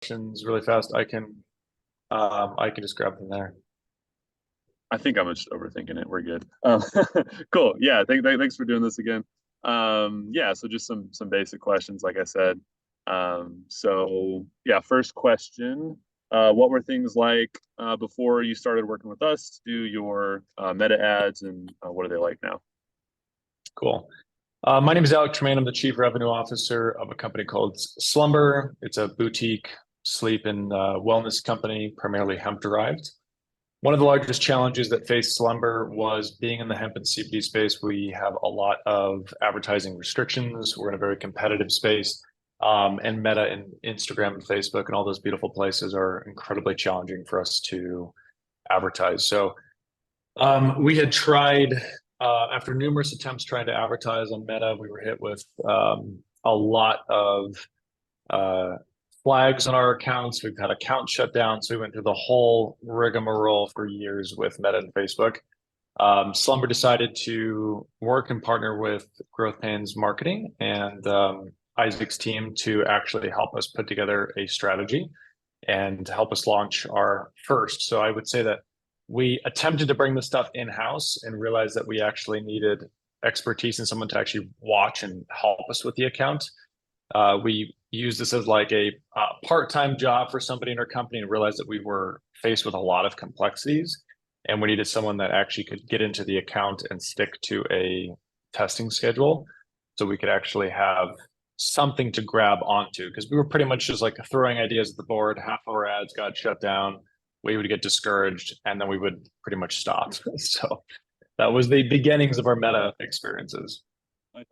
questions really fast, I can just grab them there. I think I'm just overthinking it. We're good. Cool. Yeah. Thanks for doing this again. Yeah. So just some basic questions, like I said. So yeah. First question. What were things like before you started working with us to do your meta ads, and what are they like now? Cool. My name is Alex Tremaine. I'm the Chief Revenue Officer of a company called Slumber. It's a boutique sleep and wellness company, primarily hemp derived. One of the largest challenges that faced Slumber was being in the hemp and CBD space. We have a lot of advertising restrictions. We're in a very competitive space. And Meta and Instagram and Facebook and all those beautiful places are incredibly challenging for us to advertise. So we had tried, after numerous attempts trying to advertise on Meta, we were hit with a lot of uh, flags on our accounts. We've had accounts shut down. So we went through the whole rigmarole for years with Meta and Facebook. Slumber decided to work and partner with Growth Pains Marketing and Isaac's team to actually help us put together a strategy and help us launch our first. So I would say that we attempted to bring the stuff in-house and realized that we actually needed expertise and someone to actually watch and help us with the account. We used this as like a part-time job for somebody in our company and realized that we were faced with a lot of complexities and we needed someone that actually could get into the account and stick to a testing schedule so we could actually have something to grab onto because we were pretty much just like throwing ideas at the board. Half of our ads got shut down. We would get discouraged and then we would pretty much stop. So that was the beginnings of our meta experiences. I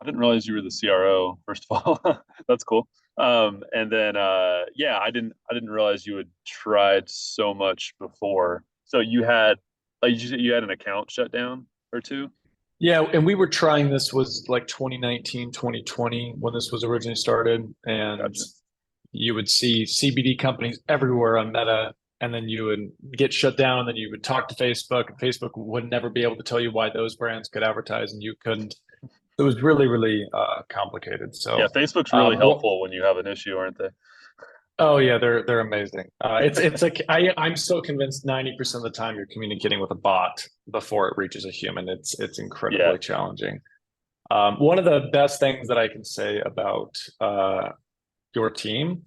didn't realize you were the CRO, first of all. That's cool. And then yeah, I didn't realize you had tried so much before. So you had like you had an account shut down or two? Yeah, and we were trying this was like 2019, 2020 when this was originally started. And Gotcha. you would see CBD companies everywhere on Meta, and then you would get shut down, and then you would talk to Facebook, and Facebook would never be able to tell you why those brands could advertise and you couldn't. It was really, really complicated. Yeah, So, Facebook's really well, helpful when you have an issue, aren't they? oh yeah, they're amazing. It's like I'm so convinced 90% of the time you're communicating with a bot before it reaches a human. It's Yeah. incredibly challenging. One of the best things that I can say about your team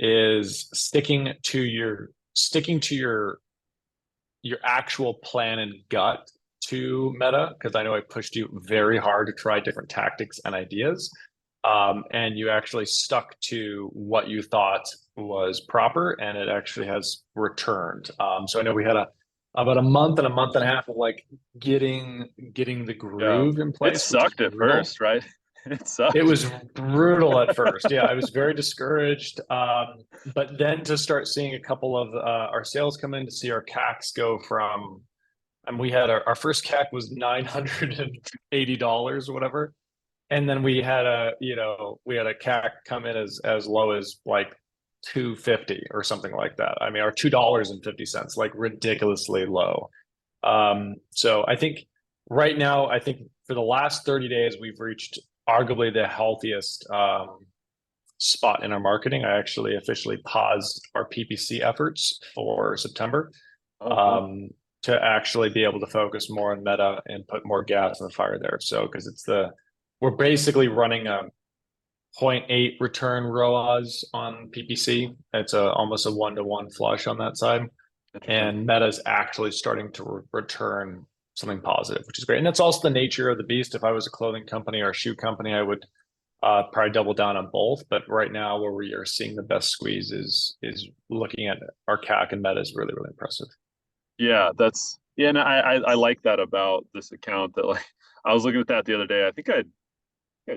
is sticking to your actual plan and gut to Meta because I know I pushed you very hard to try different tactics and ideas. And you actually stuck to what you thought was proper, and it actually has returned. So I know we had about a month and a half of like getting the Yeah. groove in It place, which is sucked at brutal. first, right? It It sucked. was brutal at first. Yeah, I was very discouraged. But then to start seeing a couple of our sales come in to see our CACs go from, and we had our first CAC was $980 or whatever. And then we had a CAC come in as low as like 250 or something like that. I mean, our $2.50, like ridiculously low. So I think right now, I think for the last 30 days, we've reached arguably the healthiest spot in our marketing. I actually officially paused our PPC efforts for September Oh, cool. um, to actually be able to focus more on Meta and put more gas in the fire there. So, because we're basically running a zero point 0.8 return ROAS on PPC. It's almost a one-to-one flush on that side. Interesting. And Meta's actually starting to return something positive, which is great. And that's also the nature of the beast. If I was a clothing company or a shoe company, I would probably double down on both. But right now, where we are seeing the best squeeze is looking at our CAC and Meta is really, really impressive. Yeah, that's yeah, and I like that about this account that like I was looking at that the other day. I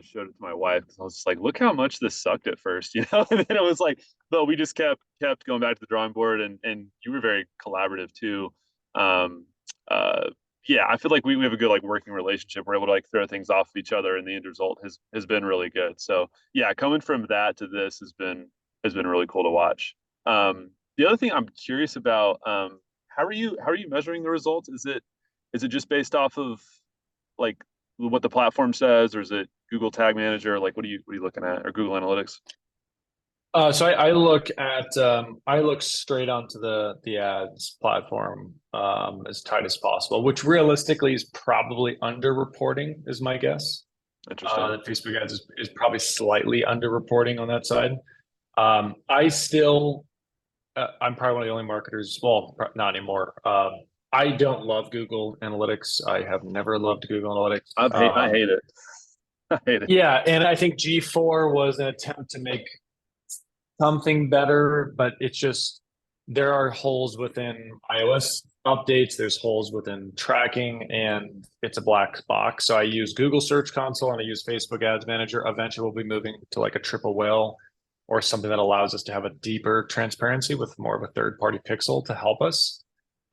showed it to my wife because I was just like, look how much this sucked at first, you know? And then it was like, but we just kept going back to the drawing board, and you were very collaborative too. Um, uh, yeah, I feel like we have a good like working relationship. We're able to like throw things off of each other, and the end result has been really good. So yeah, coming from that to this has been really cool to watch. The other thing I'm curious about, how are you measuring the results? Is it just based off of like what the platform says, or is it Google Tag Manager? Like, what are you looking at, or Google Analytics? So I look at I look straight onto the ads platform as tight as possible, which realistically is probably underreporting, is my guess. Interesting. That Facebook ads is probably slightly underreporting on that side. I still I'm probably one of the only marketers. Well, not anymore. I don't love Google Analytics. I have never loved Google Analytics. I hate it. I hate it. Yeah, and I think G4 was an attempt to make something better, but it's just there are holes within iOS updates, there's holes within tracking, and it's a black box. So I use Google Search Console and I use Facebook Ads Manager. Eventually, we'll be moving to like a triple whale or something that allows us to have a deeper transparency with more of a third party pixel to help us.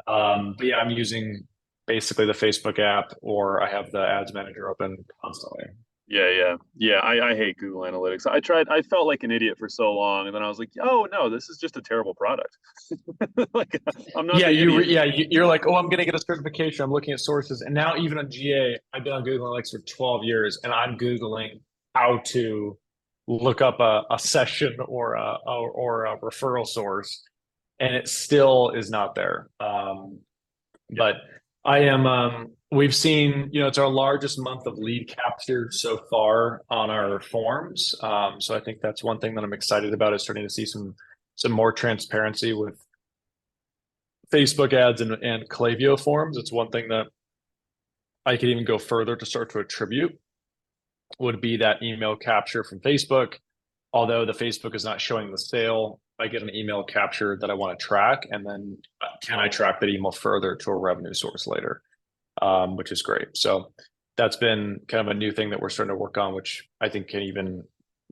But yeah, I'm using basically the Facebook app, or I have the Ads Manager open constantly. Yeah. I hate Google Analytics. I felt like an idiot for so long, and then I was like, oh no, this is just a terrible product. Like I'm not Yeah, the idiot. you're like, oh, I'm gonna get a certification. I'm looking at sources, and now even on GA, I've been on Google Analytics for 12 years, and I'm googling how to look up a session or a referral source, and it still is not there. Yeah. But I am. We've seen, it's our largest month of lead capture so far on our forms. So I think that's one thing that I'm excited about is starting to see some more transparency with Facebook ads and Klaviyo forms. It's one thing that I could even go further to start to attribute would be that email capture from Facebook. Although the Facebook is not showing the sale, I get an email capture that I want to track, and then can I track that email further to a revenue source later, which is great. So that's been kind of a new thing that we're starting to work on, which I think can even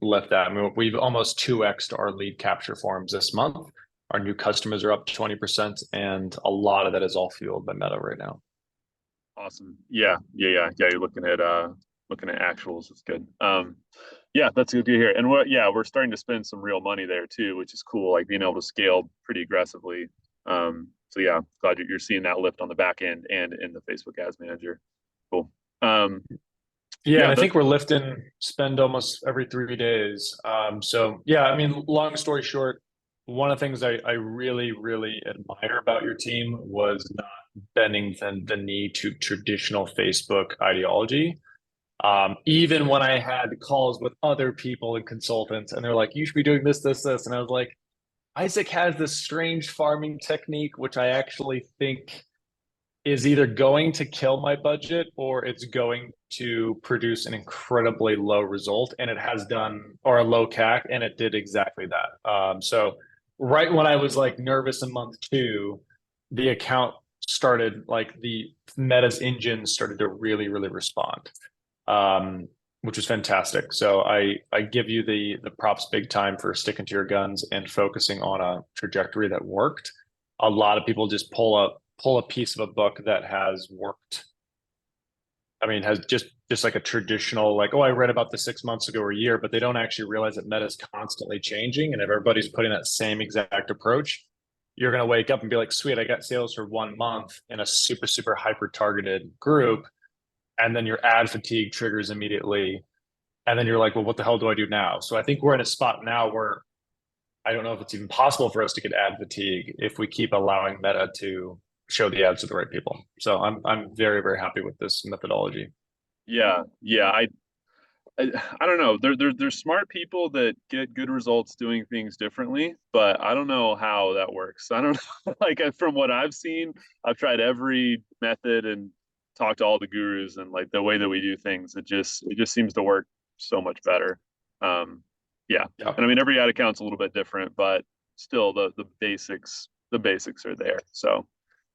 lift that. I mean, we've almost 2x'd our lead capture forms this month. Our new customers are up 20%, and a lot of that is all fueled by Meta right now. Awesome. Yeah. You're looking at actuals. It's good. Yeah, that's good to hear. And we're starting to spend some real money there too, which is cool. Like being able to scale pretty aggressively. So yeah, glad you're seeing that lift on the back end and in the Facebook Ads Manager. Cool. Yeah, Yeah, and I that's think we're lifting spend almost every 3 days. So yeah, I mean, long story short, one of the things I really, really admire about your team was not bending the knee to traditional Facebook ideology. Even when I had calls with other people and consultants, and they're like, you should be doing this. And I was like, Isaac has this strange farming technique, which I actually think is either going to kill my budget or it's going to produce an incredibly low result. And it has done, or a low CAC, and it did exactly that. So right when I was like nervous in month two, the account started, like the Meta's engine started to really, really respond, which was fantastic. So I give you the props big time for sticking to your guns and focusing on a trajectory that worked. A lot of people just pull a piece of a book that has worked. I mean, has just like a traditional, like, oh, I read about this 6 months ago or a year, but they don't actually realize that meta is constantly changing. And if everybody's putting that same exact approach, you're going to wake up and be like, sweet, I got sales for 1 month in a super, super hyper targeted group. And then your ad fatigue triggers immediately. And then you're like, well, what the hell do I do now? So I think we're in a spot now where I don't know if it's even possible for us to get ad fatigue if we keep allowing Meta to show the ads to the right people. So I'm very, very happy with this methodology. yeah. I don't know. There's smart people that get good results doing things differently, but I don't know how that works. I don't know. Like from what I've seen, I've tried every method and talked to all the gurus, and like the way that we do things, it just seems to work so much better. Um, yeah, Yeah. and I mean every ad account's a little bit different, but still the basics are there. So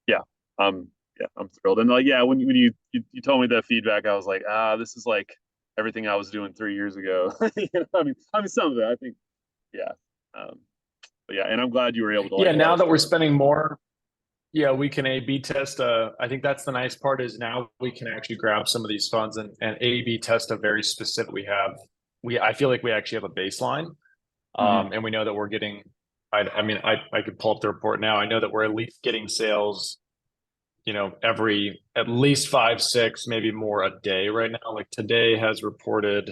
yeah, I'm thrilled. And like yeah, when you told me that feedback, I was like, this is like everything I was doing 3 years ago. I mean some of it, I think, yeah. Um, but yeah, and I'm glad you were able to like Yeah. let Now us that we're know. spending more, yeah, we can A/B test. I think that's the nice part is now we can actually grab some of these funds and A/B test a very specific. I feel like we actually have a baseline, Hmm. and we know that we're getting. I mean, I could pull up the report now. I know that we're at least getting sales, every at least 5, 6, maybe more a day right now. Like today has reported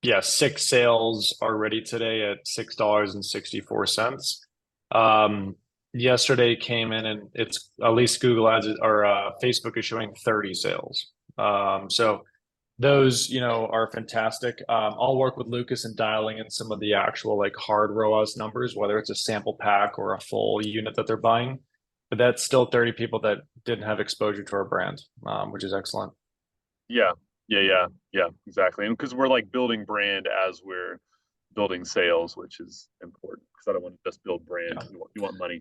Yeah, 6 sales already today at $6.64. Yesterday came in and it's at least Google Ads or Facebook is showing 30 sales. So those, are fantastic. I'll work with Lucas in dialing in some of the actual like hard ROAS numbers, whether it's a sample pack or a full unit that they're buying. But that's still 30 people that didn't have exposure to our brand, which is excellent. Yeah, yeah, exactly. And because we're like building brand as we're building sales, which is important because I don't want to just build brand. Yeah. You want money.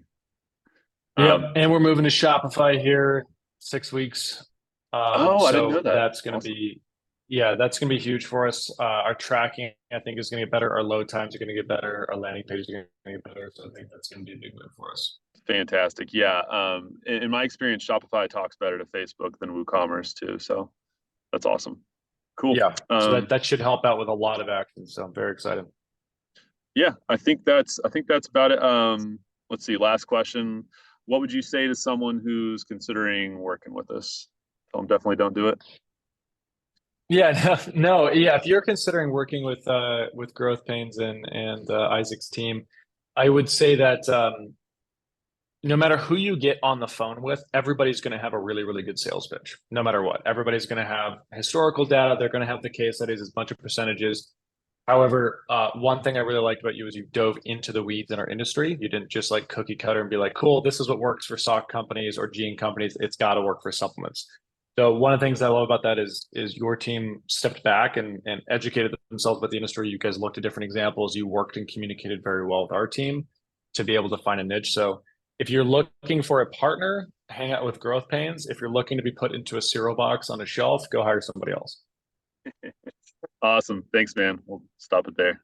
Yep. Um, And we're moving to Shopify here 6 weeks. oh, I didn't So know that. that's going to Awesome. be, yeah, that's going to be huge for us. Our tracking, I think, is going to get better. Our load times are going to get better. Our landing pages are going to get better. So I think that's going to be a big move for us. Fantastic. Yeah. In my experience, Shopify talks better to Facebook than WooCommerce too. So that's awesome. Cool. Yeah. So that should help out with a lot of action. So I'm very excited. Yeah, I think that's about it. Let's see. Last question. What would you say to someone who's considering working with us? Tell them definitely don't do it. Yeah, no, yeah. If you're considering working with Growth Pains and Isaac's team, I would say that no matter who you get on the phone with, everybody's going to have a really, really good sales pitch, no matter what. Everybody's going to have historical data. They're going to have the case studies, a bunch of percentages. However, one thing I really liked about you is you dove into the weeds in our industry. You didn't just like cookie cutter and be like, cool, this is what works for sock companies or gene companies. It's got to work for supplements. So one of the things I love about that is your team stepped back and educated themselves about the industry. You guys looked at different examples. You worked and communicated very well with our team to be able to find a niche. So if you're looking for a partner, hang out with Growth Pains. If you're looking to be put into a cereal box on a shelf, go hire somebody else. Awesome. Thanks, man. We'll stop it there.